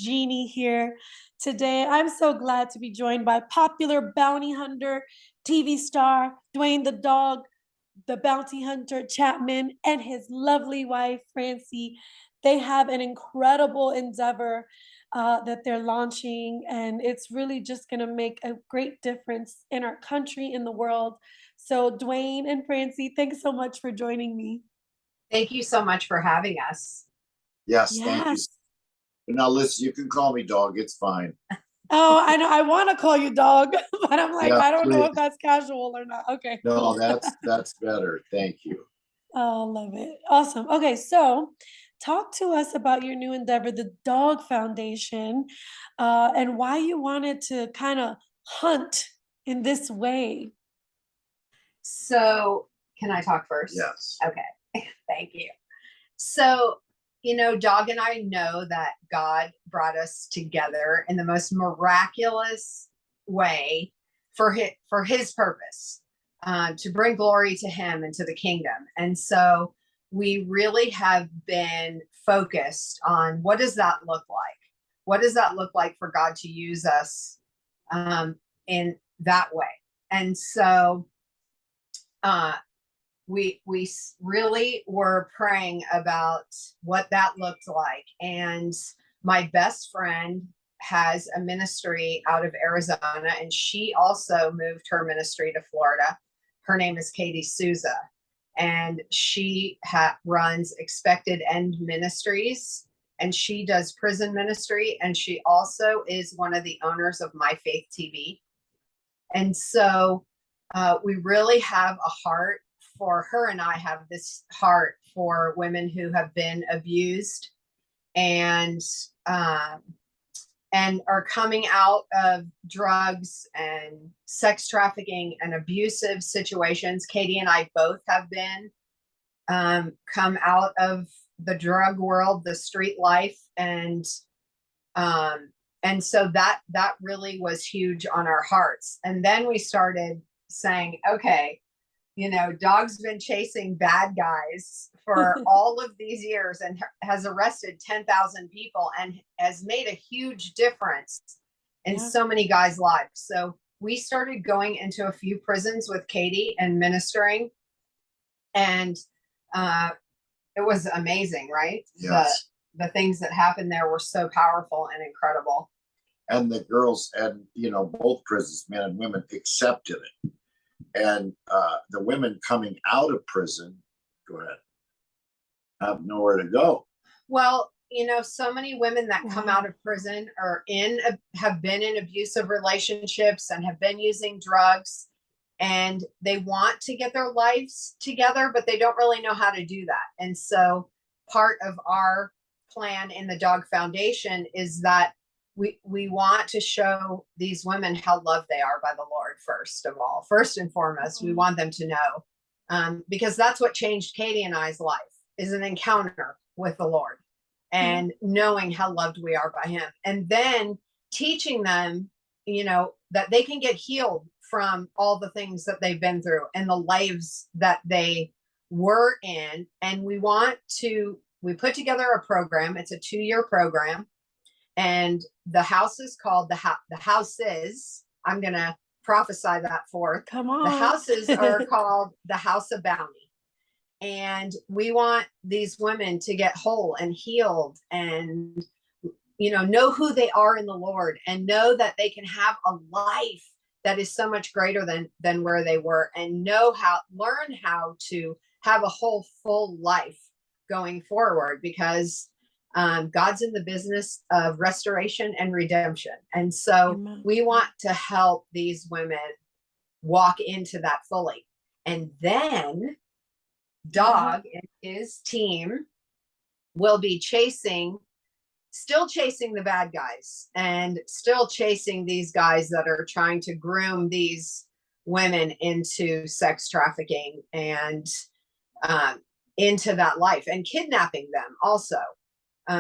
Jeannie here today. I'm so glad to be joined by popular bounty hunter, TV star, Dwayne the dog, the bounty hunter Chapman, and his lovely wife, Francie. They have an incredible endeavor that they're launching, and it's really just going to make a great difference in our country, in the world. So, Dwayne and Francie, thanks so much for joining me. Thank you so much for having us. Yes, thank you. Yes. Now listen, you can call me dog. It's fine. Oh, I know. I want to call you dog, but I'm like, Yeah, I don't know please. if that's casual or not. Okay. No, that's better. Thank you. Oh, love it. Awesome. Okay, so talk to us about your new endeavor, the Dog Foundation, and why you wanted to kind of hunt in this way. So, can I talk first? Yes. Okay. Thank you. So, Dog and I know that God brought us together in the most miraculous way for his purpose, to bring glory to him and to the kingdom. And so we really have been focused on what does that look like? What does that look like for God to use us in that way? And so we really were praying about what that looked like. And my best friend has a ministry out of Arizona, and she also moved her ministry to Florida. Her name is Katie Souza, and she runs Expected End Ministries, and she does prison ministry, and she also is one of the owners of My Faith TV. And so we really have a heart for her, and I have this heart for women who have been abused and are coming out of drugs and sex trafficking and abusive situations. Katie and I both have been come out of the drug world, the street life, and so that really was huge on our hearts. And then we started saying, okay, Dog's been chasing bad guys for all of these years and has arrested 10,000 people and has made a huge difference in so many guys' lives. So we started going into a few prisons with Katie and ministering, and it was amazing, right? Yes. The things that happened there were so powerful and incredible. And the girls and both prisons, men and women, accepted it. And the women coming out of prison, go ahead, have nowhere to go. Well, so many women that come out of prison have been in abusive relationships and have been using drugs, and they want to get their lives together, but they don't really know how to do that. And so part of our plan in the Dog Foundation is that we want to show these women how loved they are by the Lord, first and foremost. We want them to know, because that's what changed Katie and I's life, is an encounter with the Lord and knowing how loved we are by him. And then teaching them, that they can get healed from all the things that they've been through and the lives that they were in. And we put together a program. It's a 2-year program. And the house is called the houses. I'm going to prophesy that forth. Come on. The houses are called the House of Bounty. And we want these women to get whole and healed and, know who they are in the Lord and know that they can have a life that is so much greater than where they were, and learn how to have a whole full life going forward, because God's in the business of restoration and redemption. And so we want to help these women walk into that fully. And then Dog and his team will be still chasing the bad guys and still chasing these guys that are trying to groom these women into sex trafficking and into that life, and kidnapping them also.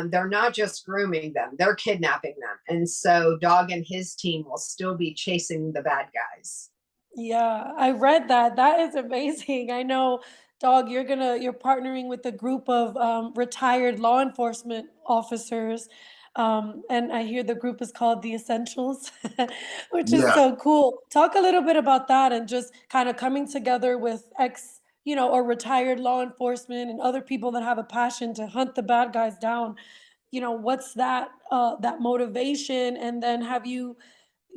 They're not just grooming them, they're kidnapping them. And so Dog and his team will still be chasing the bad guys. Yeah, I read that. That is amazing. I know, Dog, you're partnering with a group of retired law enforcement officers. And I hear the group is called The Essentials, which is Yeah. so cool. Talk a little bit about that and just kind of coming together with or retired law enforcement and other people that have a passion to hunt the bad guys down. What's that motivation? And then have you,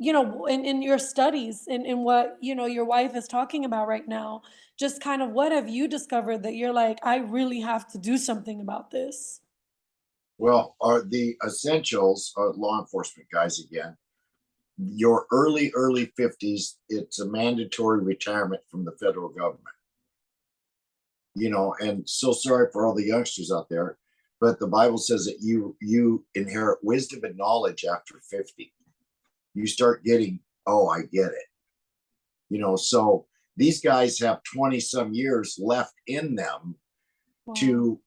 in your studies, in what, your wife is talking about right now, just kind of what have you discovered that you're like, I really have to do something about this? Well, are the essentials are law enforcement guys again. Your early 50s, it's a mandatory retirement from the federal government. And so sorry for all the youngsters out there, but the Bible says that you inherit wisdom and knowledge after 50. You start getting, oh, I get it. So these guys have 20 some years left in them Wow. to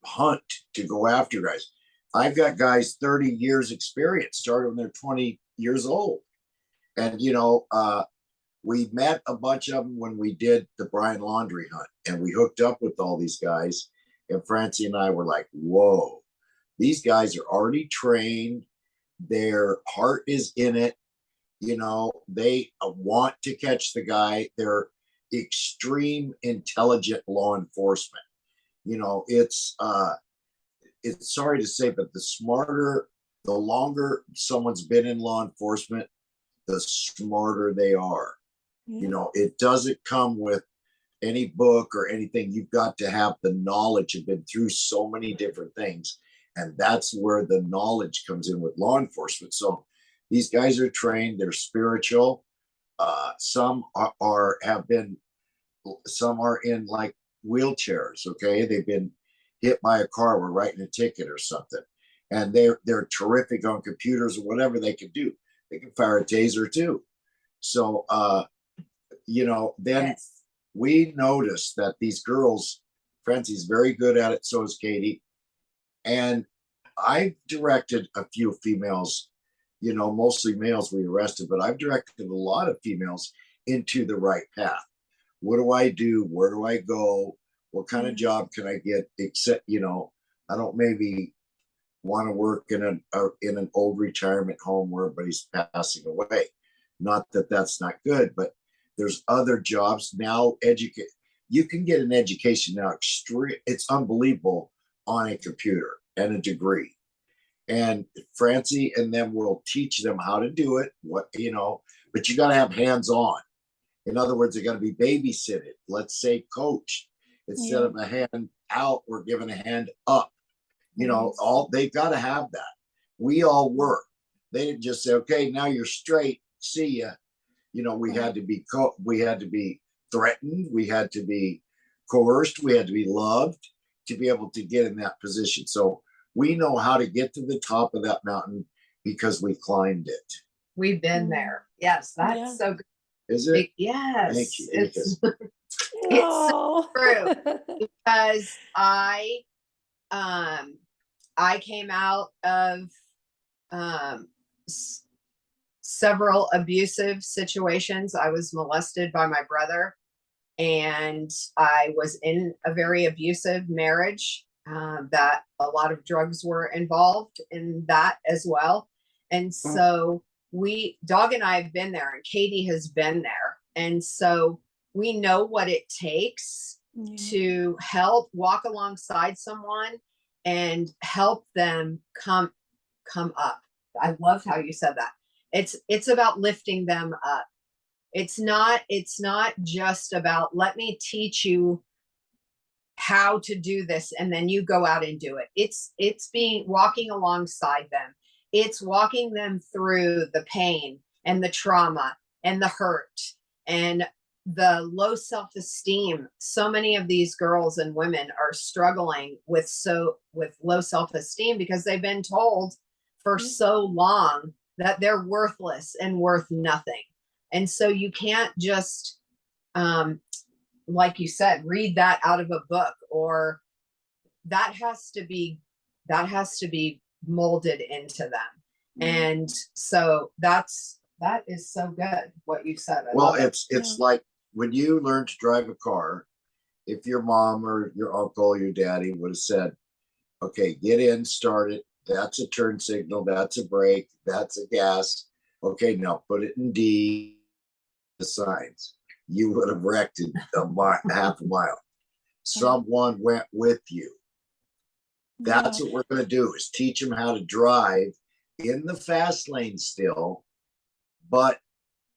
hunt, to go after guys. I've got guys 30 years experience, started when they're 20 years old. And, we met a bunch of them when we did the Brian Laundry hunt, and we hooked up with all these guys. And Francie and I were like, whoa, these guys are already trained. Their heart is in it. They want to catch the guy. They're extreme intelligent law enforcement. It's sorry to say, but the longer someone's been in law enforcement, the smarter they are. Yeah. It doesn't come with any book or anything. You've got to have the knowledge. You've been through so many different things. And that's where the knowledge comes in with law enforcement. So these guys are trained, they're spiritual. Some some are in like wheelchairs. Okay. They've been hit by a car, we're writing a ticket or something. And they're terrific on computers or whatever they can do. They can fire a taser too. So then Yes. we noticed that these girls, Francie's very good at it, so is Katie. And I've directed a few females, mostly males we arrested, but I've directed a lot of females into the right path. What do I do? Where do I go? What kind of job can I get? Except, I don't maybe want to work in an old retirement home where everybody's passing away. Not that that's not good, but there's other jobs now. You can get an education now. It's unbelievable on a computer and a degree. And Francie and them will teach them how to do it. But you got to have hands on. In other words, they got to be babysitted. Let's say coached instead of a hand out. We're giving a hand up. They've got to have that. We all work. They didn't just say, okay, now you're straight. See ya. We had to be threatened. We had to be coerced. We had to be loved to be able to get in that position. So we know how to get to the top of that mountain because we climbed it. We've been there. Yes, that's so good. Is it? Yes. Thank you. It's so true. Because I came out of several abusive situations. I was molested by my brother, and I was in a very abusive marriage that a lot of drugs were involved in that as well. And so Dog and I have been there, and Katie has been there. And so we know what it takes to help walk alongside someone and help them come up. I love how you said that. It's about lifting them up. It's not just about, let me teach you how to do this and then you go out and do it. It's walking alongside them. It's walking them through the pain and the trauma and the hurt and the low self-esteem. So many of these girls and women are struggling with low self-esteem because they've been told for so long that they're worthless and worth nothing. And so you can't just, like you said, read that out of a book, or that has to be molded into them. And so that is so good what you said. It's like when you learn to drive a car, if your mom or your uncle or your daddy would have said, okay, get in, start it, That's a turn signal. That's a brake. That's a gas. Okay, now put it in D. The signs. You would have wrecked it half a mile. Someone went with you. That's what we're going to do, is teach them how to drive in the fast lane still, but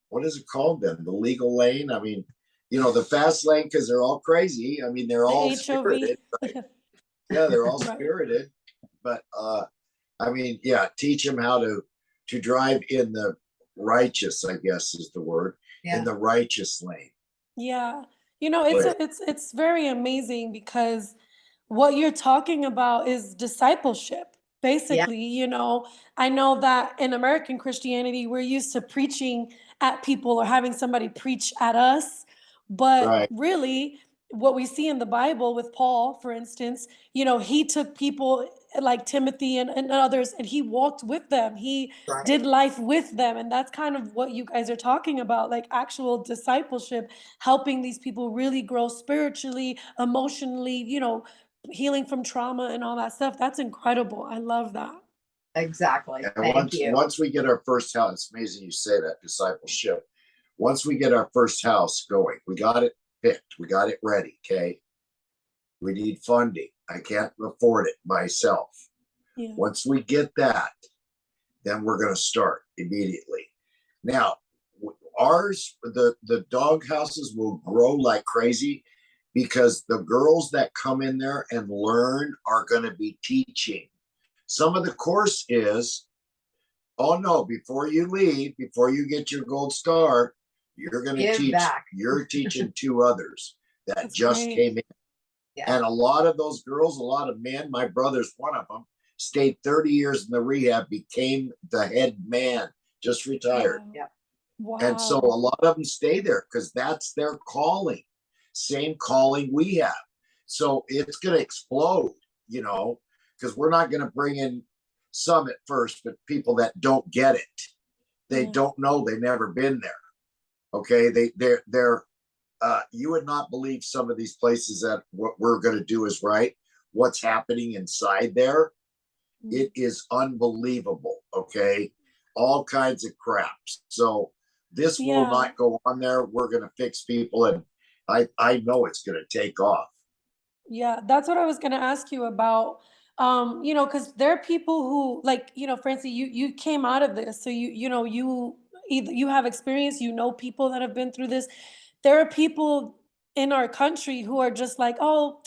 what is it called then? The legal lane? I mean, the fast lane, because they're all crazy. I mean, they're all spirited. Right? Yeah, they're all spirited. But I mean, yeah, teach them how to drive in the righteous, I guess is the word, in the righteous lane. Yeah. It's very amazing because what you're talking about is discipleship. Basically, I know that in American Christianity, we're used to preaching at people or having somebody preach at us. But really, what we see in the Bible with Paul, for instance, he took people like Timothy and others, and he walked with them. He did life with them. And that's kind of what you guys are talking about, like actual discipleship, helping these people really grow spiritually, emotionally, healing from trauma and all that stuff. That's incredible. I love that. Exactly. And once we get our first house, it's amazing you say that, discipleship. Once we get our first house going, we got it picked, we got it ready. Okay, we need funding. I can't afford it myself. Once we get that, then we're going to start immediately. Now, ours, the dog houses will grow like crazy, because the girls that come in there and learn are going to be teaching. Some of the course is, oh no, before you leave, before you get your gold star, you're going to teach back. You're teaching 2 others that That's just great. Came in. Yeah. And a lot of those girls, a lot of men, my brother's one of them, stayed 30 years in the rehab, became the head man, just retired. Yeah. Wow. And so a lot of them stay there because that's their calling. Same calling we have. So it's going to explode, because we're not going to bring in some at first, but people that don't get it. They don't know, they've never been there. Okay. They're you would not believe some of these places that what we're going to do is right. What's happening inside there. It is unbelievable. Okay. All kinds of crap. So this will not go on there. We're going to fix people, and I know it's going to take off. Yeah, that's what I was going to ask you about. Because there are people who, like, Francie, you came out of this, so you have experience, people that have been through this. There are people in our country who are just like, oh,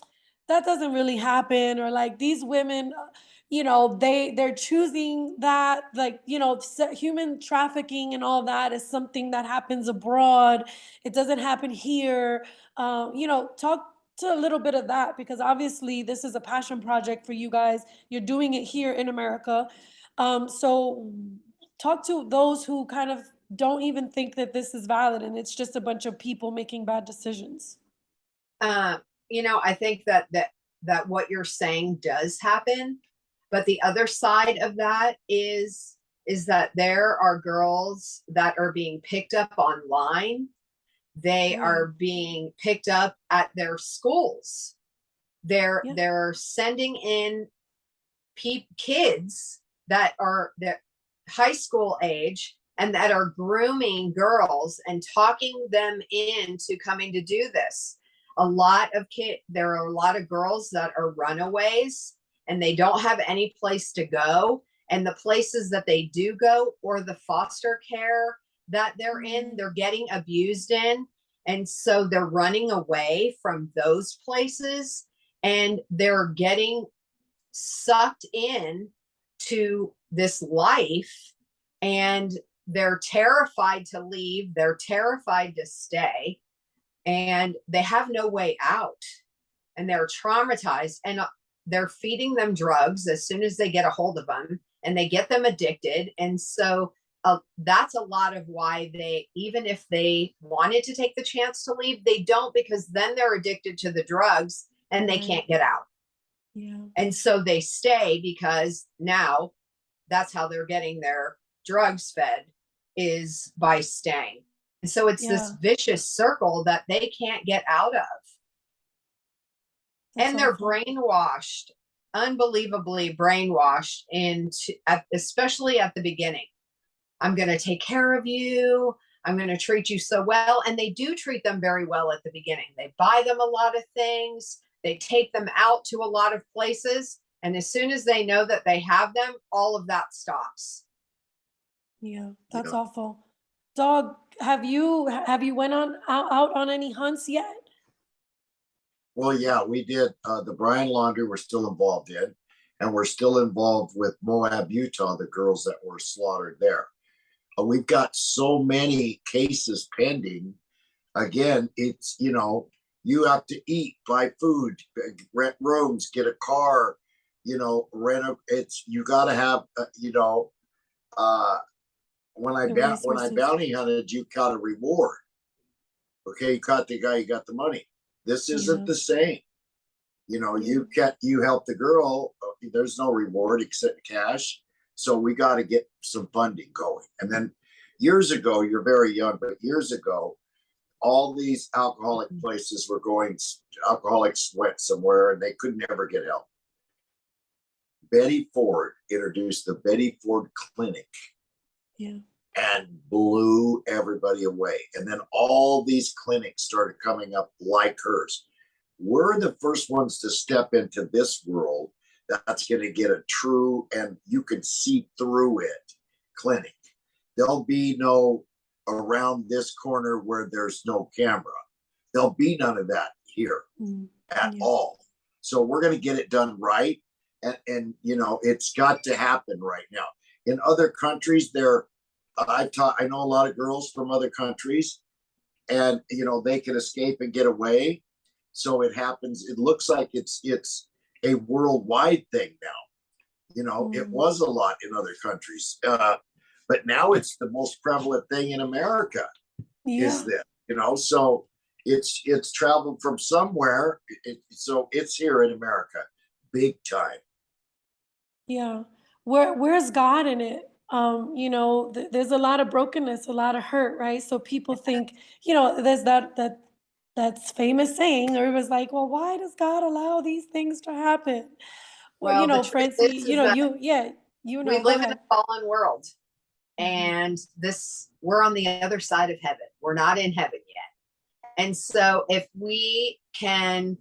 that doesn't really happen, or like these women, they're choosing that, like, human trafficking and all that is something that happens abroad. It doesn't happen here. Talk to a little bit of that, because obviously this is a passion project for you guys. You're doing it here in America. So talk to those who kind of don't even think that this is valid and it's just a bunch of people making bad decisions. I think that what you're saying does happen, but the other side of that is that there are girls that are being picked up online. They are being picked up at their schools. They're sending in kids that are the high school age and that are grooming girls and talking them into coming to do this. There are a lot of girls that are runaways and they don't have any place to go. And the places that they do go, or the foster care that they're in, they're getting abused in. And so they're running away from those places and they're getting sucked in to this life, and they're terrified to leave. They're terrified to stay, and they have no way out, and they're traumatized, and they're feeding them drugs as soon as they get a hold of them, and they get them addicted. And so that's a lot of why even if they wanted to take the chance to leave, they don't, because then they're addicted to the drugs and they can't get out. Yeah. And so they stay, because now that's how they're getting their drugs fed, is by staying. And so it's this vicious circle that they can't get out of. That's and they're brainwashed unbelievably brainwashed into, especially at the beginning. I'm going to take care of you. I'm going to treat you so well. And they do treat them very well at the beginning. They buy them a lot of things. They take them out to a lot of places. And as soon as they know that they have them, all of that stops. Yeah, that's awful. Dog, have you went out on any hunts yet? Well, yeah, we did. The Bryan Laundry we're still involved in, and we're still involved with Moab, Utah, the girls that were slaughtered there. We've got so many cases pending. Again, it's, you have to eat, buy food, rent rooms, get a car, you got to have, when I bounty hunted, you got a reward. Okay, you caught the guy, you got the money. This isn't the same. You help the girl. There's no reward except cash. So we got to get some funding going. And then years ago, you're very young, but years ago, all these alcoholic places were going, alcoholics went somewhere and they could never get help. Betty Ford introduced the Betty Ford Clinic. Yeah. And blew everybody away. And then all these clinics started coming up like hers. We're the first ones to step into this world that's going to get a true, and you can see through it, clinic. There'll be no around this corner where there's no camera. There'll be none of that here at all. So we're going to get it done right. And it's got to happen right now. In other countries, I know a lot of girls from other countries, and they can escape and get away. So it happens. It looks like it's a worldwide thing now. It was a lot in other countries, but now it's the most prevalent thing in America. Is this? So it's traveled from somewhere. So it's here in America, big time. Yeah. Where's God in it? There's a lot of brokenness, a lot of hurt, right? So people think, there's that's famous saying, or it was like, well, why does God allow these things to happen? Well, the truth Francie, is we we go live ahead. in a fallen world, and we're on the other side of heaven. We're not in heaven yet. And so if we can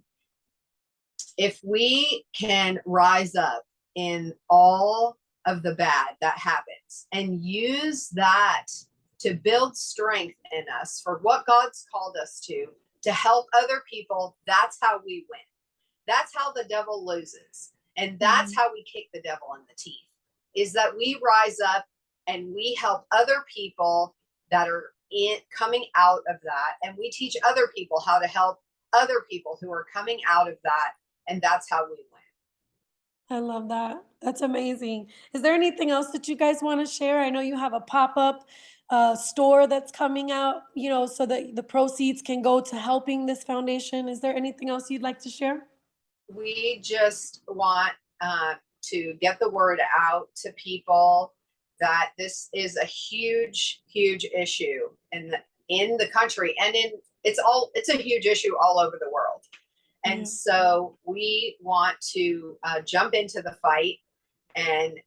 rise up in all of the bad that happens and use that to build strength in us for what God's called us to help other people, that's how we win. That's how the devil loses. And that's how we kick the devil in the teeth, is that we rise up and we help other people that are coming out of that. And we teach other people how to help other people who are coming out of that. And that's how we win. I love that. That's amazing. Is there anything else that you guys want to share? I know you have a pop-up store that's coming out, so that the proceeds can go to helping this foundation. Is there anything else you'd like to share? We just want to get the word out to people that this is a huge, huge issue in the country, and it's a huge issue all over the world. And so we want to jump into the fight and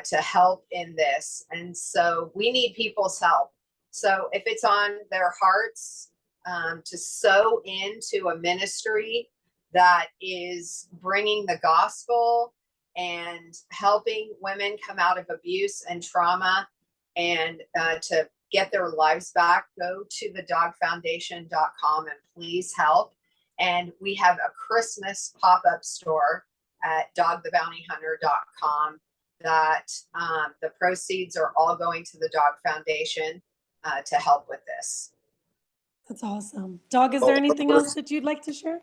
to help in this. And so we need people's help. So if it's on their hearts to sow into a ministry that is bringing the gospel and helping women come out of abuse and trauma and to get their lives back, go to thedogfoundation.com and please help. And we have a Christmas pop-up store at dogthebountyhunter.com that the proceeds are all going to the Dog Foundation to help with this. That's awesome. Dog, is there anything else that you'd like to share?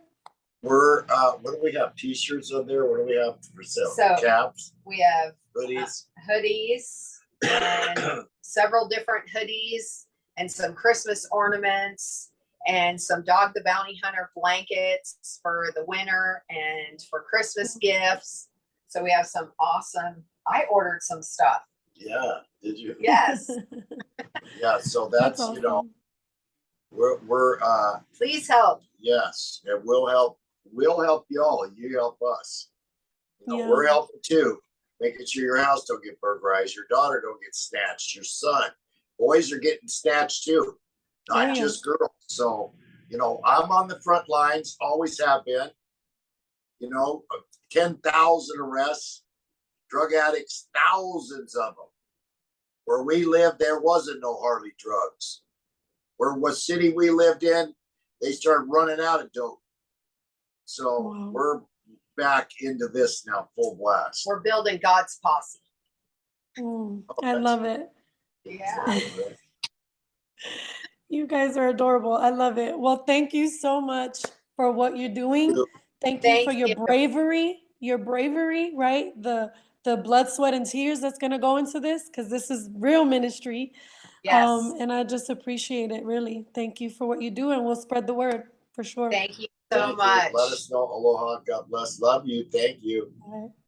We're what do we have? T-shirts on there? What do we have for sale? So caps. We have hoodies, and several different hoodies and some Christmas ornaments and some Dog the Bounty Hunter blankets for the winter and for Christmas gifts. So we have some awesome. I ordered some stuff. Yeah, did you? Yes. Yeah, so that's awesome. We're please help. Yes, and we'll help y'all. You help us. You know, Yeah. we're helping too, making sure your house don't get burglarized, your daughter don't get snatched, your son. Boys are getting snatched too, not Oh, yeah. just girls. So, you know, I'm on the front lines, always have been. You know, 10,000 arrests, drug addicts, thousands of them. Where we lived, there wasn't no hardly drugs. Where what city we lived in, they started running out of dope. So Wow. we're back into this now, full blast. We're building God's posse. I love it. Yeah. You guys are adorable. I love it. Well, thank you so much for what you're doing. Thank you for Thank you. your bravery, right? The blood, sweat, and tears that's gonna go into this, because this is real ministry. Yes. And I just appreciate it, really. Thank you for what you do, and we'll spread the word for sure. Thank you Thank so you. much. Let us know. Aloha. God bless. Love you. Thank you. All right.